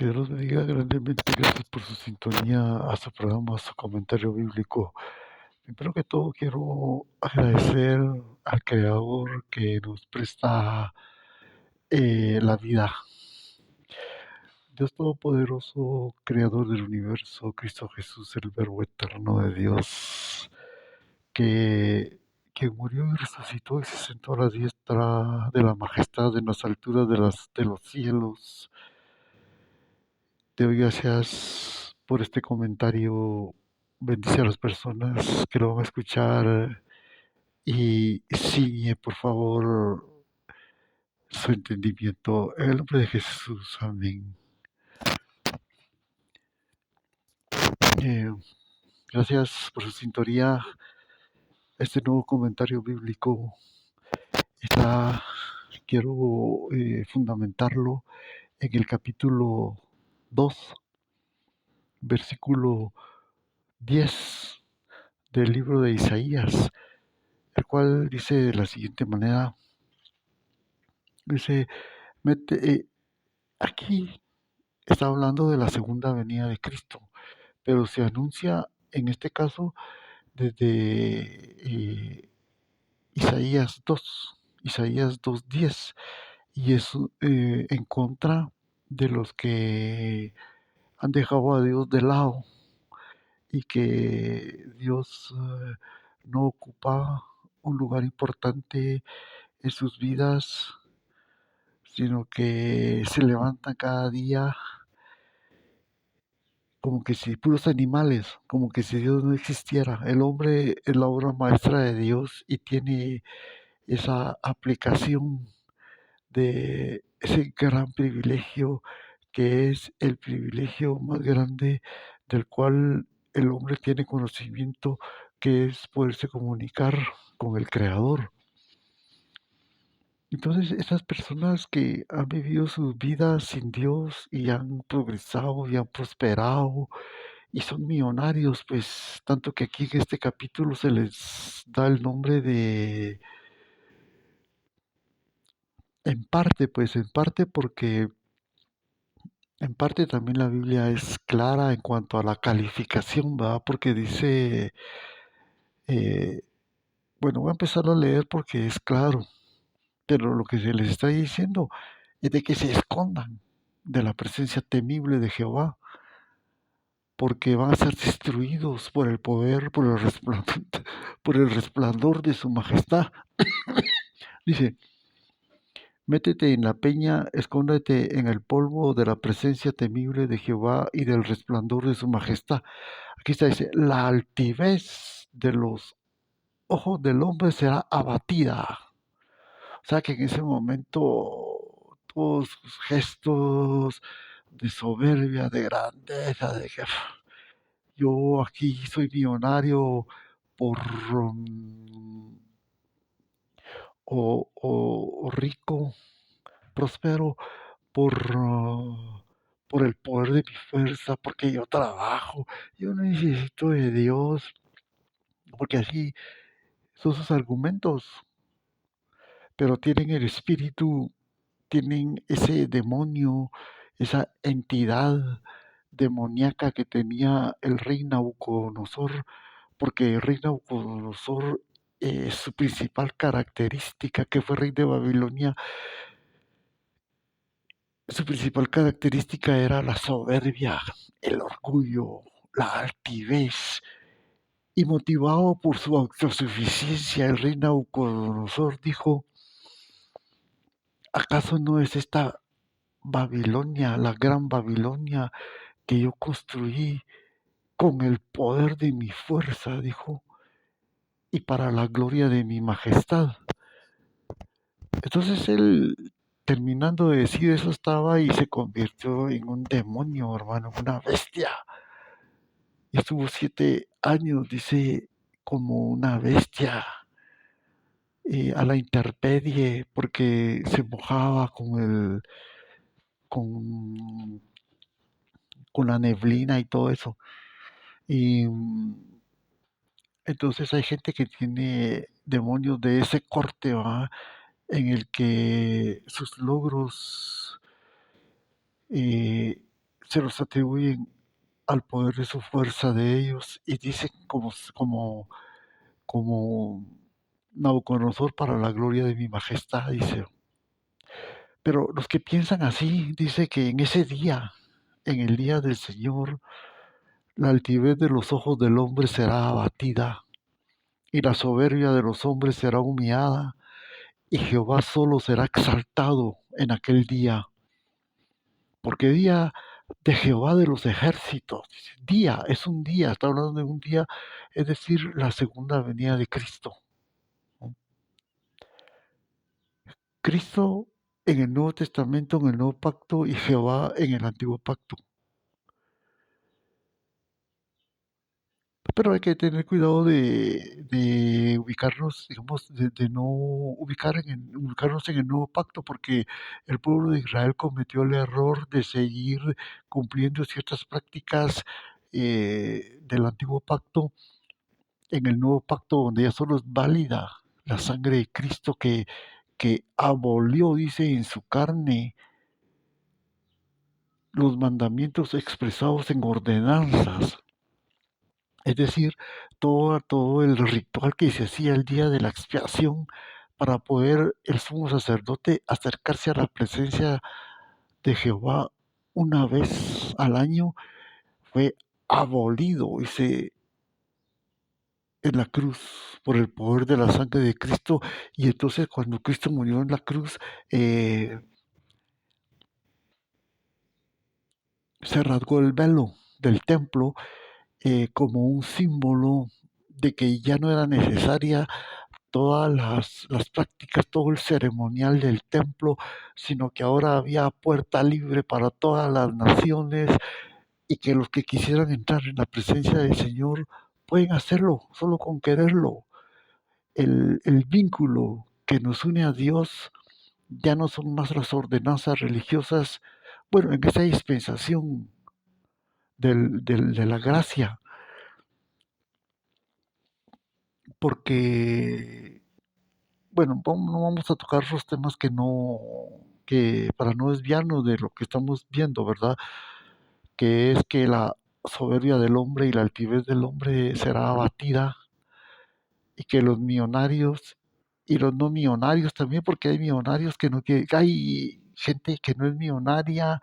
Que Dios los bendiga grandemente. Gracias por su sintonía a su programa, a su comentario bíblico. Primero que todo, quiero agradecer al Creador que nos presta la vida. Dios Todopoderoso, Creador del universo, Cristo Jesús, el Verbo eterno de Dios, que, que murió y resucitó y se sentó a la diestra de la majestad en las alturas de los cielos. Te doy gracias por este comentario. Bendice a las personas que lo van a escuchar y sigue, por favor, su entendimiento. En el nombre de Jesús, amén. Eh, Gracias por su sintonía. Este nuevo comentario bíblico está, quiero fundamentarlo en el capítulo 2, versículo 10 del libro de Isaías, el cual dice de la siguiente manera. Dice, aquí está hablando de la segunda venida de Cristo, pero se anuncia en este caso desde Isaías 2:10, y es en contra de los que han dejado a Dios de lado y que Dios no ocupa un lugar importante en sus vidas, sino que se levantan cada día como que si puros animales, como que si Dios no existiera. El hombre es la obra maestra de Dios y tiene esa aplicación de ese gran privilegio que es el privilegio más grande del cual el hombre tiene conocimiento, que es poderse comunicar con el Creador. Entonces, esas personas que han vivido sus vidas sin Dios y han progresado y han prosperado y son millonarios, pues tanto que aquí en este capítulo se les da el nombre de, en parte porque en parte también la Biblia es clara en cuanto a la calificación, ¿verdad? Porque dice, eh, bueno, voy a empezar a leer porque es claro, pero lo que se les está diciendo es de que se escondan de la presencia temible de Jehová, porque van a ser destruidos por el poder, por el resplandor de su majestad. Dice, métete en la peña, escóndete en el polvo de la presencia temible de Jehová y del resplandor de su majestad. Aquí está, dice, la altivez de los ojos del hombre será abatida. O sea que en ese momento todos sus gestos de soberbia, de grandeza, de que yo aquí soy millonario por o rico, próspero por el poder de mi fuerza, porque yo trabajo, yo no necesito de Dios, porque así son sus argumentos, pero tienen el espíritu, tienen ese demonio, esa entidad demoníaca que tenía el rey Nabucodonosor, porque el rey Nabucodonosor, su principal característica, que fue rey de Babilonia, su principal característica era la soberbia, el orgullo, la altivez, y motivado por su autosuficiencia, el rey Nabucodonosor dijo, ¿acaso no es esta Babilonia, la gran Babilonia que yo construí con el poder de mi fuerza, dijo, y para la gloria de mi majestad? Entonces él, terminando de decir eso, estaba y se convirtió en un demonio, hermano, una bestia. Y estuvo 7 años, dice, como una bestia, a la intemperie, porque se mojaba con, con la neblina y todo eso. Y entonces hay gente que tiene demonios de ese corte, ¿va? En el que sus logros eh, se los atribuyen al poder de su fuerza de ellos y dicen como Nabucodonosor para la gloria de mi majestad, dice. Pero los que piensan así, dice que en ese día, en el día del Señor, la altivez de los ojos del hombre será abatida y la soberbia de los hombres será humillada y Jehová solo será exaltado en aquel día. Porque día de Jehová de los ejércitos, día, es un día, está hablando de un día, es decir, la segunda venida de Cristo. Cristo en el Nuevo Testamento, en el Nuevo Pacto, y Jehová en el Antiguo Pacto. Pero hay que tener cuidado de ubicarnos, digamos, de no ubicarnos en el Nuevo Pacto, porque el pueblo de Israel cometió el error de seguir cumpliendo ciertas prácticas del Antiguo Pacto en el Nuevo Pacto, donde ya solo es válida la sangre de Cristo que abolió, dice, en su carne los mandamientos expresados en ordenanzas. Es decir, todo el ritual que se hacía el día de la expiación para poder el sumo sacerdote acercarse a la presencia de Jehová una vez al año fue abolido, dice, en la cruz por el poder de la sangre de Cristo. Y entonces cuando Cristo murió en la cruz, eh, se rasgó el velo del templo como un símbolo de que ya no era necesaria todas las prácticas, todo el ceremonial del templo, sino que ahora había puerta libre para todas las naciones y que los que quisieran entrar en la presencia del Señor pueden hacerlo, solo con quererlo. El vínculo que nos une a Dios ya no son más las ordenanzas religiosas, bueno, en esa dispensación de la gracia, porque, bueno, no vamos a tocar los temas que para no desviarnos de lo que estamos viendo, ¿verdad? Que es que la soberbia del hombre y la altivez del hombre será abatida y que los millonarios y los no millonarios también, porque hay millonarios hay gente que no es millonaria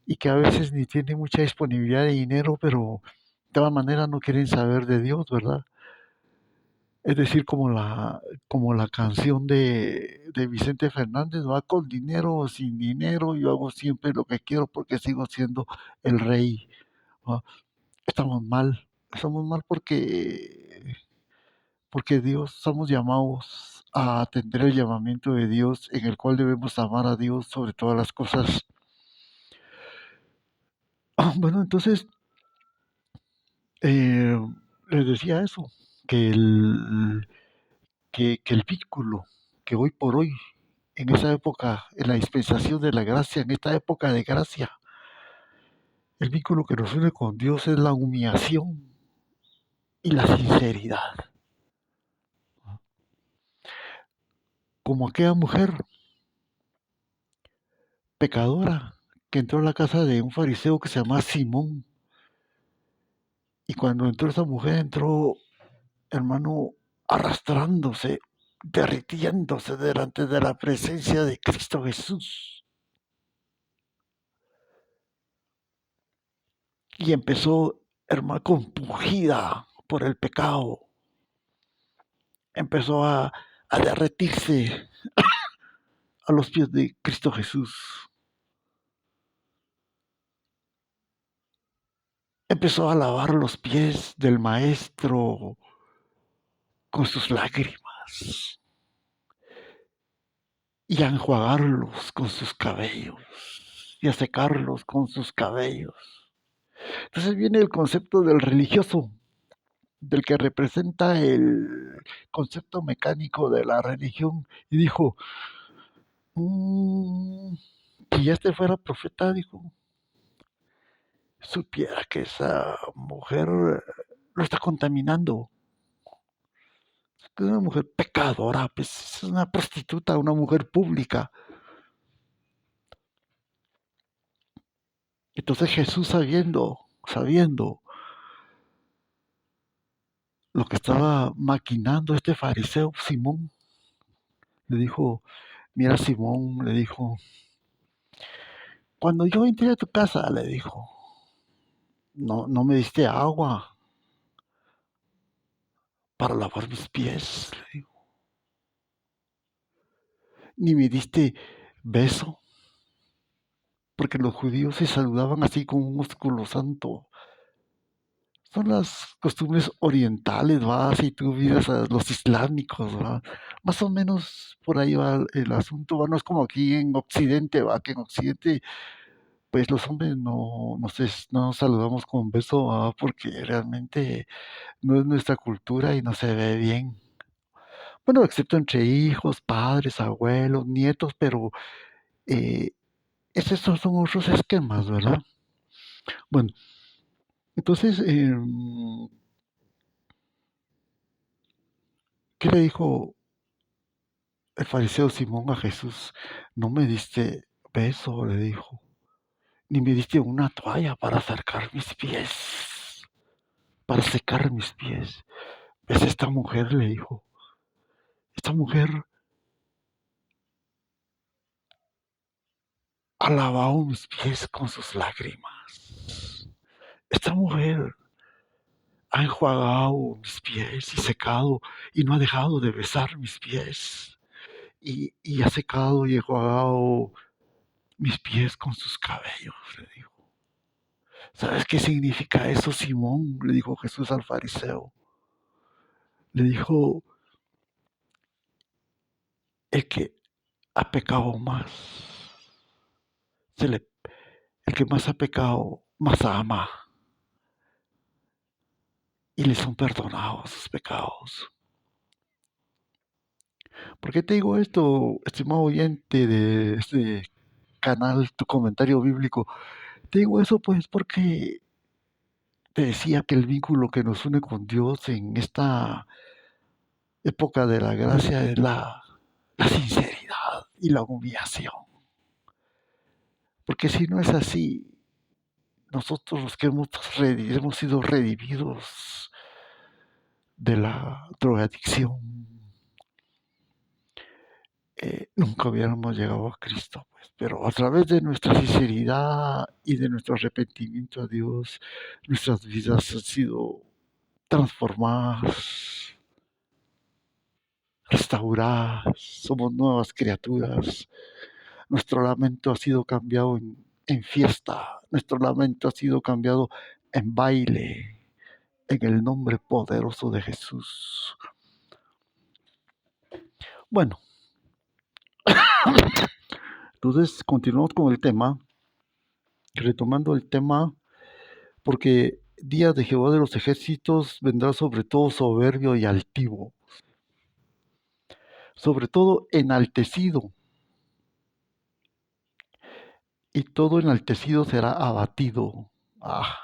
y que a veces ni tiene mucha disponibilidad de dinero, pero de todas maneras no quieren saber de Dios, ¿verdad? Es decir, como la canción de Vicente Fernández, va con dinero o sin dinero, yo hago siempre lo que quiero porque sigo siendo el rey. ¿Va? Estamos mal porque Dios, somos llamados a atender el llamamiento de Dios en el cual debemos amar a Dios sobre todas las cosas. Bueno, entonces eh, les decía eso, que que el vínculo que hoy por hoy, en esa época, en la dispensación de la gracia, en esta época de gracia, el vínculo que nos une con Dios es la humillación y la sinceridad. Como aquella mujer pecadora que entró a la casa de un fariseo que se llama Simón. Y cuando entró esa mujer, entró, hermano, arrastrándose, derritiéndose delante de la presencia de Cristo Jesús. Y empezó, hermano, compungida por el pecado. Empezó a derretirse a los pies de Cristo Jesús. Empezó a lavar los pies del Maestro con sus lágrimas y a enjuagarlos con sus cabellos y a secarlos con sus cabellos. Entonces viene el concepto del religioso, del que representa el concepto mecánico de la religión, y dijo, si este fuera profeta, dijo, supiera que esa mujer lo está contaminando. Es una mujer pecadora, pues es una prostituta, una mujer pública. Entonces Jesús sabiendo lo que estaba maquinando este fariseo Simón, le dijo, mira Simón, le dijo, cuando yo entré a tu casa, le dijo, no me diste agua para lavar mis pies, le dijo, ni me diste beso, porque los judíos se saludaban así con un músculo santo. Son las costumbres orientales, ¿va? Si tú miras a los islámicos, ¿va? Más o menos por ahí va el asunto, ¿va? No es como aquí en Occidente, ¿va? Que en Occidente, pues los hombres no nos saludamos con un beso, ¿va? Porque realmente no es nuestra cultura y no se ve bien. Bueno, excepto entre hijos, padres, abuelos, nietos, pero eh, esos son otros esquemas, ¿verdad? Bueno, entonces, ¿qué le dijo el fariseo Simón a Jesús? No me diste beso, le dijo, ni me diste una toalla para acercar mis pies, para secar mis pies. ¿Ves esta mujer? Le dijo. Esta mujer ha lavado mis pies con sus lágrimas. Esta mujer ha enjuagado mis pies y secado y no ha dejado de besar mis pies. Y ha secado y enjuagado mis pies con sus cabellos, le dijo. ¿Sabes qué significa eso, Simón? Le dijo Jesús al fariseo. Le dijo, el que ha pecado más, se le, el que más ha pecado, más ama y le son perdonados sus pecados. ¿Por qué te digo esto, estimado oyente de este canal, tu comentario bíblico? Te digo eso pues porque te decía que el vínculo que nos une con Dios en esta época de la gracia es la sinceridad y la humillación. Porque si no es así, nosotros los que hemos sido redimidos de la drogadicción, nunca hubiéramos llegado a Cristo. Pues. Pero a través de nuestra sinceridad y de nuestro arrepentimiento a Dios, nuestras vidas han sido transformadas, restauradas, somos nuevas criaturas. Nuestro lamento ha sido cambiado en fiesta, nuestro lamento ha sido cambiado en baile, en el nombre poderoso de Jesús. Bueno, entonces continuamos con el tema, retomando el tema, porque día de Jehová de los ejércitos vendrá sobre todo soberbio y altivo, sobre todo enaltecido, y todo enaltecido será abatido. Ah,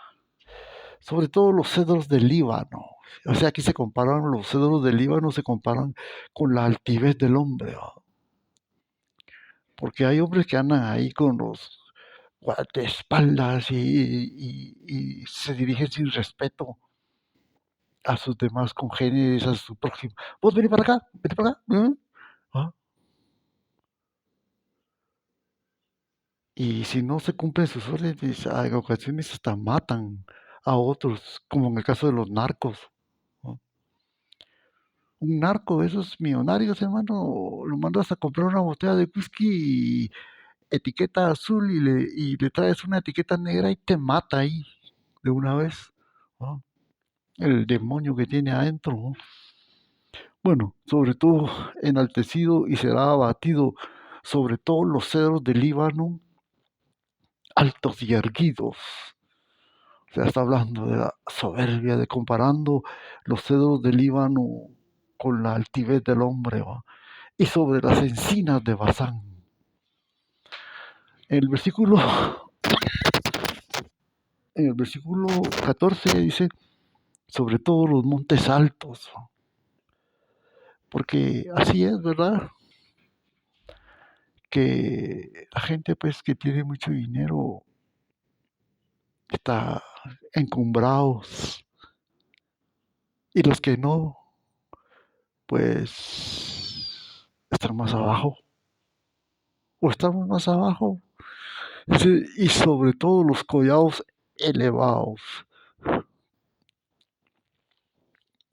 sobre todo los cedros del Líbano. O sea, aquí se comparan los cedros del Líbano, se comparan con la altivez del hombre, ¿va? Porque hay hombres que andan ahí con los guardaespaldas y se dirigen sin respeto a sus demás congéneres, a su prójimo. Vos vení para acá, vení para acá. ¿Eh? ¿Ah? Y si no se cumplen sus órdenes, en ocasiones hasta matan a otros, como en el caso de los narcos. ¿No? Un narco de esos millonarios, hermano, lo mandas a comprar una botella de whisky y etiqueta azul y le traes una etiqueta negra y te mata ahí de una vez. ¿No? El demonio que tiene adentro. ¿No? Bueno, sobre todo enaltecido y será abatido sobre todos los cedros del Líbano, altos y erguidos. O sea, está hablando de la soberbia, de comparando los cedros del Líbano con la altivez del hombre, ¿va? Y sobre las encinas de Bazán. En el versículo, en el versículo 14 dice, sobre todos los montes altos, ¿va? Porque así es, ¿verdad? Que la gente pues que tiene mucho dinero está encumbrados, y los que no, pues están más abajo, o estamos más abajo. Dice, y sobre todo los collados elevados,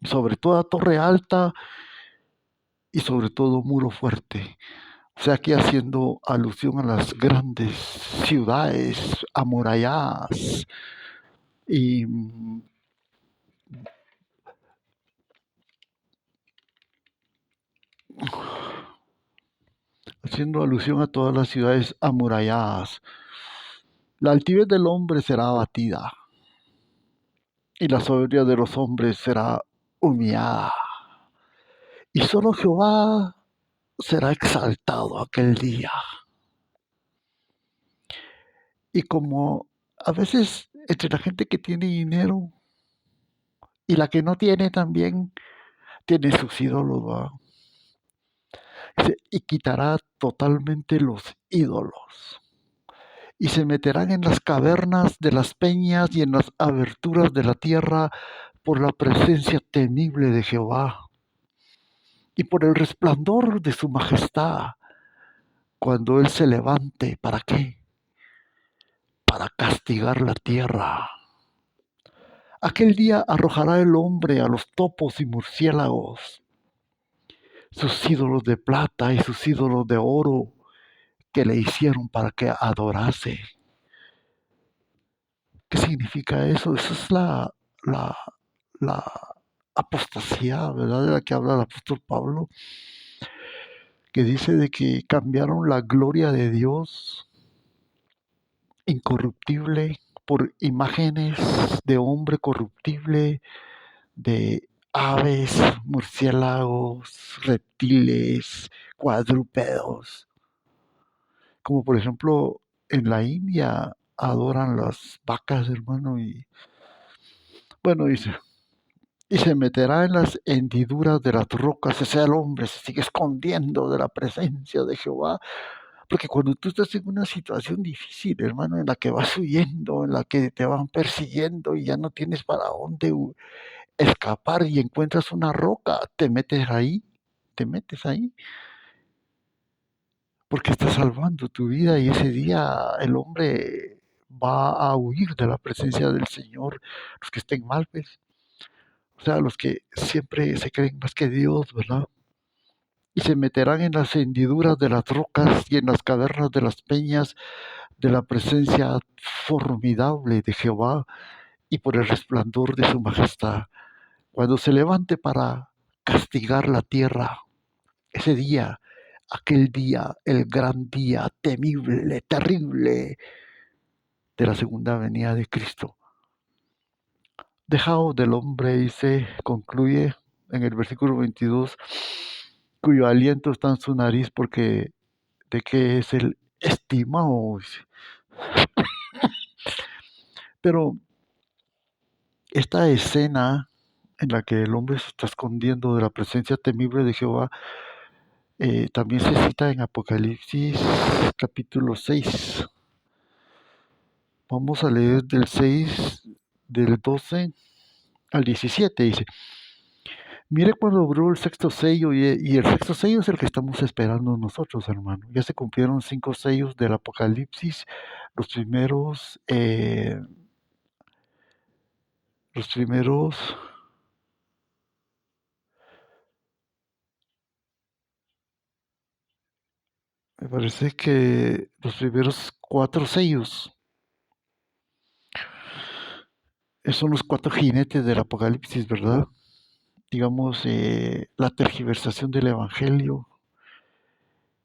sobre toda torre alta y sobre todo muro fuerte. O sea, aquí haciendo alusión a las grandes ciudades amuralladas y haciendo alusión a todas las ciudades amuralladas. La altivez del hombre será abatida y la soberbia de los hombres será humillada. Y solo Jehová será exaltado aquel día. Y como a veces entre la gente que tiene dinero y la que no tiene también tiene sus ídolos, ¿va? Y quitará totalmente los ídolos. Y se meterán en las cavernas de las peñas y en las aberturas de la tierra por la presencia temible de Jehová y por el resplandor de su majestad, cuando Él se levante. ¿Para qué? Para castigar la tierra. Aquel día arrojará el hombre a los topos y murciélagos, sus ídolos de plata y sus ídolos de oro que le hicieron para que adorase. ¿Qué significa eso? Eso es la, la apostasía, ¿verdad? De la que habla el apóstol Pablo, que dice de que cambiaron la gloria de Dios incorruptible por imágenes de hombre corruptible, de aves, murciélagos, reptiles, cuadrúpedos, como por ejemplo en la India adoran las vacas, hermano, y bueno, y se meterá en las hendiduras de las rocas, ese el hombre se sigue escondiendo de la presencia de Jehová, porque cuando tú estás en una situación difícil, hermano, en la que vas huyendo, en la que te van persiguiendo y ya no tienes para dónde escapar y encuentras una roca, te metes ahí, porque estás salvando tu vida y ese día el hombre va a huir de la presencia del Señor, los que estén mal, pues, o sea, los que siempre se creen más que Dios, ¿verdad? Y se meterán en las hendiduras de las rocas y en las cavernas de las peñas de la presencia formidable de Jehová y por el resplandor de su majestad. Cuando se levante para castigar la tierra, ese día, aquel día, el gran día temible, terrible de la segunda venida de Cristo. Dejado del hombre, y se concluye en el versículo 22, cuyo aliento está en su nariz porque de que es el estimado. Pero esta escena en la que el hombre se está escondiendo de la presencia temible de Jehová, también se cita en Apocalipsis capítulo 6. Vamos a leer del 6, del 12 al 17. Dice, mire cuando abrió el sexto sello y el sexto sello es el que estamos esperando nosotros, hermano. Ya se cumplieron 5 sellos del Apocalipsis. Los primeros, los primeros, me parece que los primeros 4 sellos son los 4 jinetes del Apocalipsis, ¿verdad? Digamos, la tergiversación del Evangelio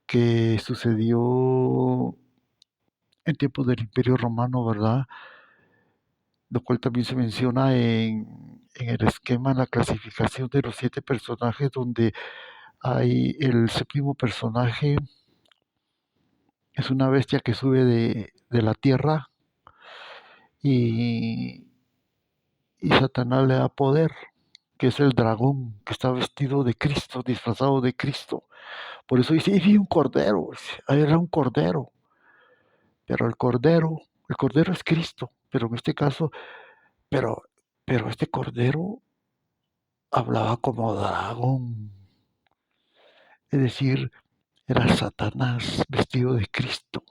que sucedió en tiempos del Imperio Romano, ¿verdad? Lo cual también se menciona en el esquema, en la clasificación de los 7 personajes, donde hay el séptimo personaje, es una bestia que sube de la tierra y, y Satanás le da poder, que es el dragón, que está vestido de Cristo, disfrazado de Cristo. Por eso dice, y vi un cordero, era un cordero, pero el cordero es Cristo, pero en este caso, pero, pero este cordero hablaba como dragón, es decir, era Satanás vestido de Cristo.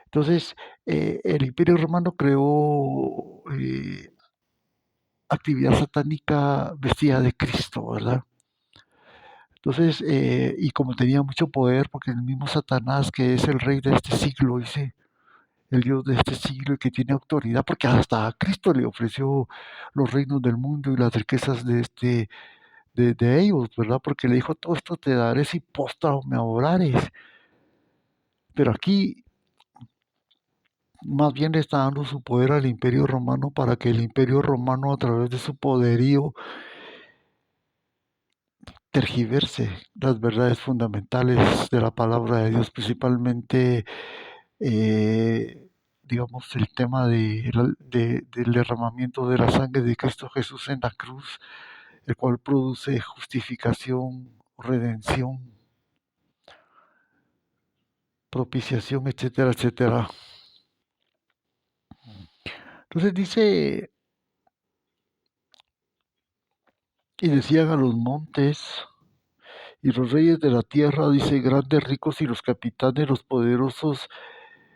Entonces, el Imperio Romano creó actividad satánica vestida de Cristo, ¿verdad? Entonces, y como tenía mucho poder, porque el mismo Satanás, que es el rey de este siglo, dice, el Dios de este siglo y que tiene autoridad, porque hasta a Cristo le ofreció los reinos del mundo y las riquezas de ellos, ¿verdad? Porque le dijo, todo esto te daré si postrado me adorares. Pero aquí más bien le está dando su poder al Imperio Romano para que el Imperio Romano, a través de su poderío, tergiverse las verdades fundamentales de la palabra de Dios, principalmente, digamos, el tema del derramamiento de la sangre de Cristo Jesús en la cruz, el cual produce justificación, redención, propiciación, etcétera, etcétera. Entonces dice, y decían a los montes y los reyes de la tierra, dice, grandes, ricos y los capitanes, los poderosos.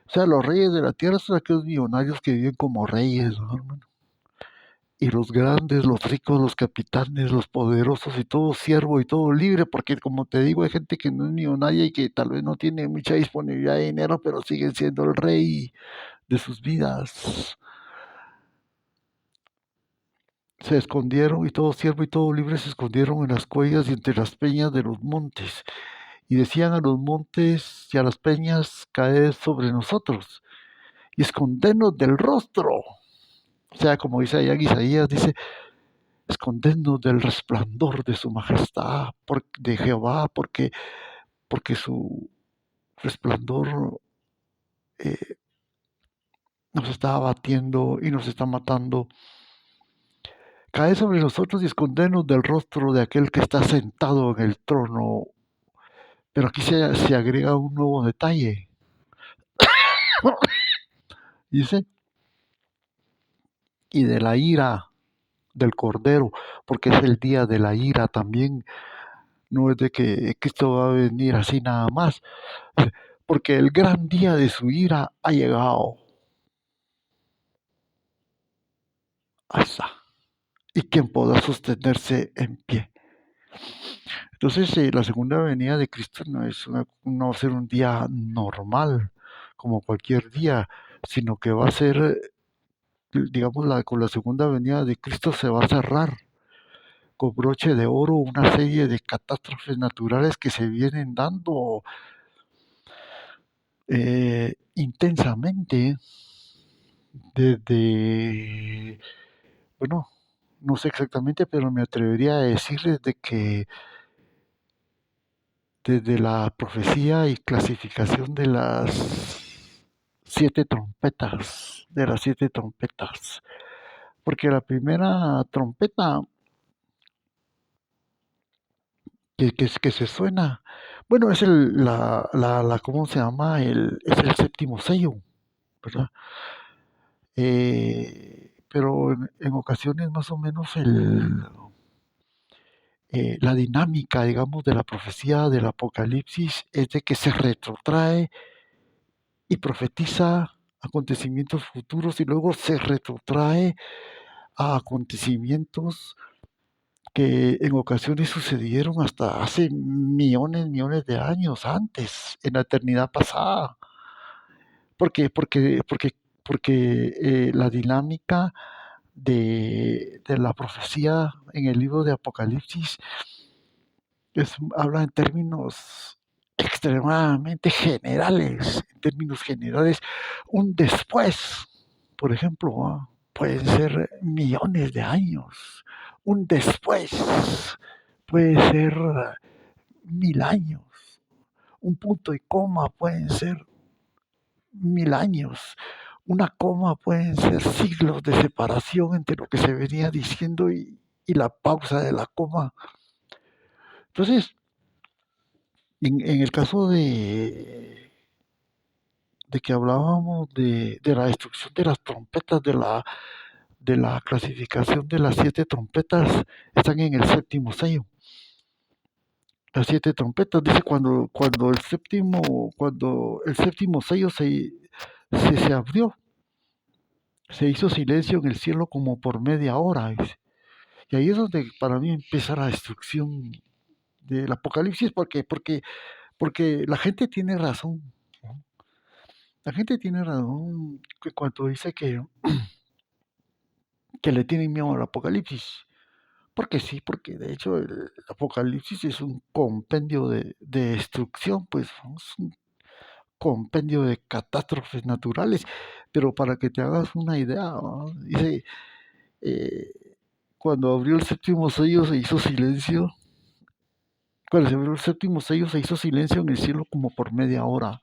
O sea, los reyes de la tierra son aquellos millonarios que viven como reyes, ¿no, hermano? Y los grandes, los ricos, los capitanes, los poderosos y todo siervo y todo libre, porque como te digo, hay gente que no es millonaria y que tal vez no tiene mucha disponibilidad de dinero, pero siguen siendo el rey de sus vidas. Se escondieron y todo siervo y todo libre se escondieron en las cuellas y entre las peñas de los montes. Y decían a los montes y a las peñas, caed sobre nosotros y escondernos del rostro. O sea, como dice allá en Isaías, dice, escondernos del resplandor de su majestad, de Jehová, porque su resplandor eh, nos está abatiendo y nos está matando. Cae sobre nosotros y escondernos del rostro de aquel que está sentado en el trono. Pero aquí se agrega un nuevo detalle. Dice, y de la ira del Cordero, porque es el día de la ira también. No es de que Cristo va a venir así nada más, porque el gran día de su ira ha llegado. Ahí está. ¿Y quién podrá sostenerse en pie? Entonces, la segunda venida de Cristo no va a ser un día normal, como cualquier día, sino que va a ser, digamos, con la segunda venida de Cristo se va a cerrar con broche de oro una serie de catástrofes naturales que se vienen dando intensamente desde, bueno, no sé exactamente, pero me atrevería a decirles de que desde la profecía y clasificación de las siete trompetas, porque la primera trompeta que se suena, bueno, es ¿cómo se llama? Es el séptimo sello, ¿verdad? Pero en ocasiones más o menos la dinámica, digamos, de la profecía del Apocalipsis es de que se retrotrae y profetiza acontecimientos futuros y luego se retrotrae a acontecimientos que en ocasiones sucedieron hasta hace millones de años antes, en la eternidad pasada. Porque, porque, porque, porque la dinámica de la profecía en el libro de Apocalipsis habla en términos extremadamente generales, en términos generales, un después, por ejemplo, pueden ser millones de años, un después puede ser 1000 años, un punto y coma pueden ser 1000 años, una coma pueden ser siglos de separación entre lo que se venía diciendo y la pausa de la coma. Entonces, en el caso de que hablábamos de la destrucción de las trompetas, de la clasificación de las siete trompetas, están en el séptimo sello. Las siete trompetas, dice cuando el séptimo sello se abrió, se hizo silencio en el cielo como por media hora. Dice. Y ahí es donde para mí empieza la destrucción del Apocalipsis, porque la gente tiene razón. ¿No? La gente tiene razón cuando dice que le tienen miedo al Apocalipsis. Porque sí, porque de hecho el Apocalipsis es un compendio de destrucción, pues es un compendio de catástrofes naturales. Pero para que te hagas una idea, ¿no? Dice, eh, cuando abrió el séptimo sello se hizo silencio. Cuando se abrió el séptimo sello se hizo silencio en el cielo como por media hora.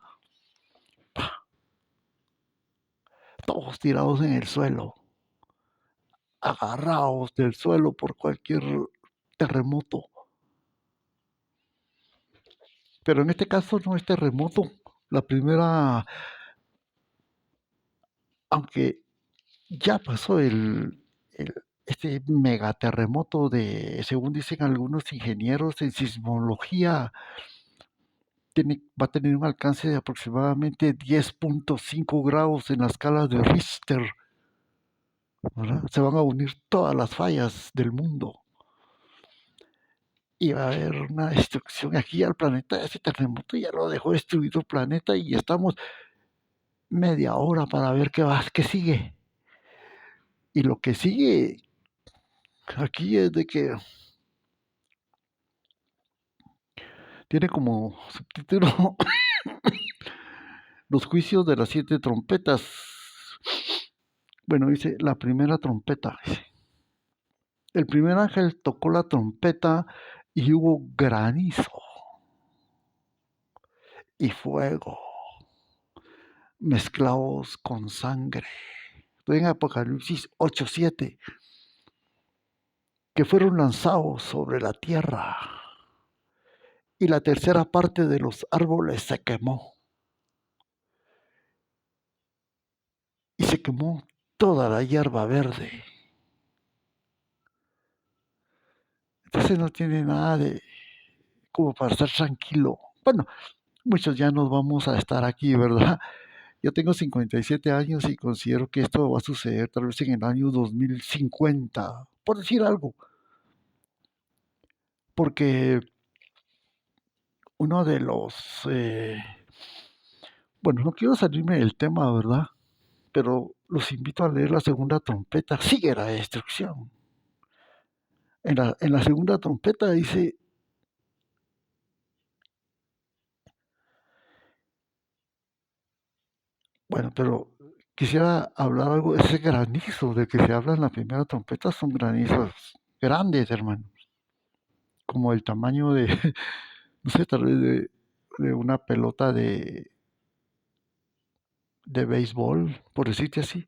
Todos tirados en el suelo, agarrados del suelo por cualquier terremoto. Pero en este caso no es terremoto. La primera, aunque ya pasó este megaterremoto según dicen algunos ingenieros en sismología, va a tener un alcance de aproximadamente 10.5 grados en la escala de Richter. ¿Verdad? Se van a unir todas las fallas del mundo y va a haber una destrucción aquí al planeta. Ese terremoto ya lo dejó destruido el planeta y estamos media hora para ver qué sigue. Y lo que sigue aquí es de que tiene como subtítulo Los juicios de las siete trompetas. Bueno, dice la primera trompeta. Dice. El primer ángel tocó la trompeta y hubo granizo y fuego mezclados con sangre. Estoy en Apocalipsis 8:7. Que fueron lanzados sobre la tierra. Y la tercera parte de los árboles se quemó. Y se quemó toda la hierba verde. Entonces no tiene nada de como para estar tranquilo. Bueno, muchos ya nos vamos a estar aquí, ¿verdad? Yo tengo 57 años y considero que esto va a suceder tal vez en el año 2050, por decir algo. Porque uno de los... bueno, no quiero salirme del tema, ¿verdad? Pero los invito a leer la segunda trompeta. Sigue la destrucción. En la segunda trompeta dice, bueno, pero quisiera hablar algo, ese granizo de que se habla en la primera trompeta son granizos grandes, hermano, como el tamaño de, no sé, tal vez de una pelota de béisbol, por decirte así.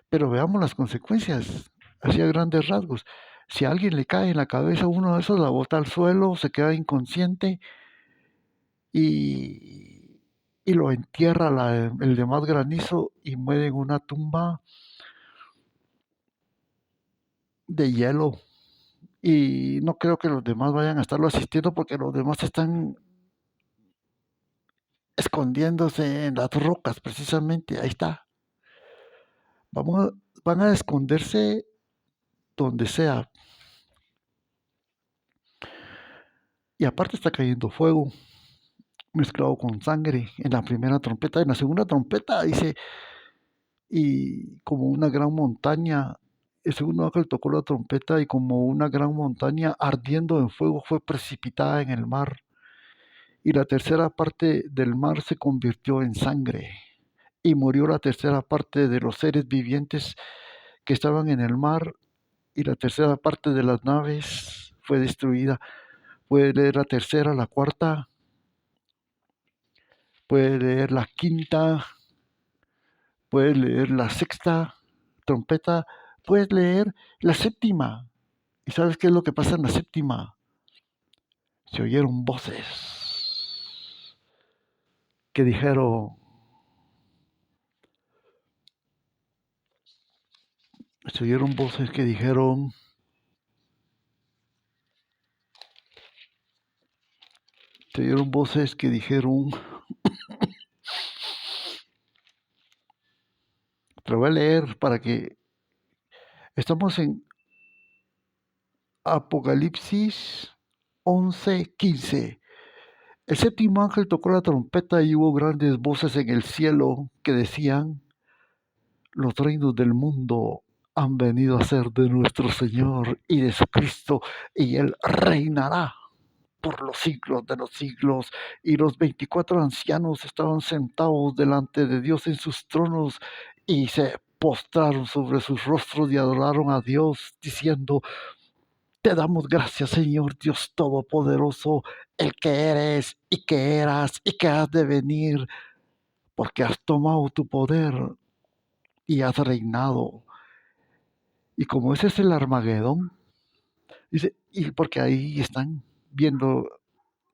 Pero veamos las consecuencias, así a grandes rasgos. Si a alguien le cae en la cabeza uno de esos, la bota al suelo, se queda inconsciente y, y lo entierra el demás granizo y muere en una tumba de hielo. Y no creo que los demás vayan a estarlo asistiendo porque los demás están escondiéndose en las rocas, precisamente. Ahí está. Vamos, van a esconderse donde sea. Y aparte está cayendo fuego mezclado con sangre en la primera trompeta. En la segunda trompeta dice, y como una gran montaña, el segundo ángel tocó la trompeta y como una gran montaña ardiendo en fuego fue precipitada en el mar. Y la tercera parte del mar se convirtió en sangre. Y murió la tercera parte de los seres vivientes que estaban en el mar. Y la tercera parte de las naves fue destruida. Puede leer la tercera, la cuarta, puede leer la quinta, puedes leer la sexta trompeta, puedes leer la séptima. ¿Y sabes qué es lo que pasa en la séptima? Se oyeron voces que dijeron, Se oyeron voces que dijeron, se oyeron voces que dijeron, te lo voy a leer para que estamos en Apocalipsis 11:15. El séptimo ángel tocó la trompeta y hubo grandes voces en el cielo que decían, los reinos del mundo han venido a ser de nuestro Señor y de su Cristo, y Él reinará por los siglos de los siglos. Y los 24 ancianos estaban sentados delante de Dios en sus tronos y se postraron sobre sus rostros y adoraron a Dios, diciendo, te damos gracias, Señor Dios Todopoderoso, el que eres y que eras y que has de venir, porque has tomado tu poder y has reinado. Y como ese es el Armagedón, dice, y porque ahí están viendo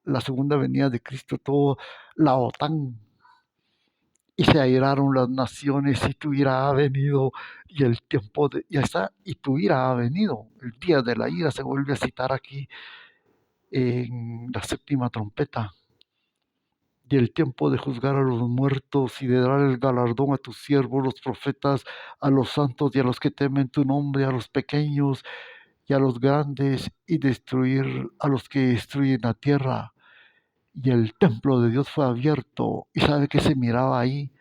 la segunda venida de Cristo, todo la OTAN, y se airaron las naciones, y tu ira ha venido, y el tiempo de, ya está, y tu ira ha venido, el día de la ira se vuelve a citar aquí en la séptima trompeta, y el tiempo de juzgar a los muertos y de dar el galardón a tus siervos, los profetas, a los santos y a los que temen tu nombre, a los pequeños y a los grandes, y destruir a los que destruyen la tierra. Y el templo de Dios fue abierto, y sabe que se miraba ahí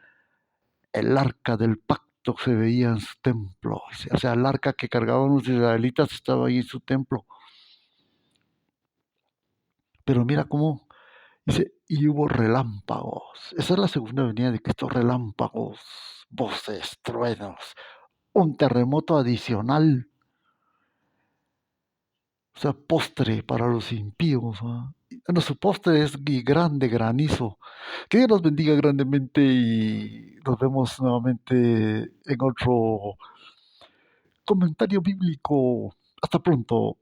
el arca del pacto se veía en su templo, o sea, el arca que cargaban los israelitas estaba ahí en su templo. Pero mira cómo dice, y hubo relámpagos. Esa es la segunda venida de Cristo, relámpagos, voces, truenos, un terremoto adicional, o sea, postre para los impíos. ¿Ah? Bueno, su postre es grande granizo. Que Dios los bendiga grandemente y nos vemos nuevamente en otro comentario bíblico. Hasta pronto.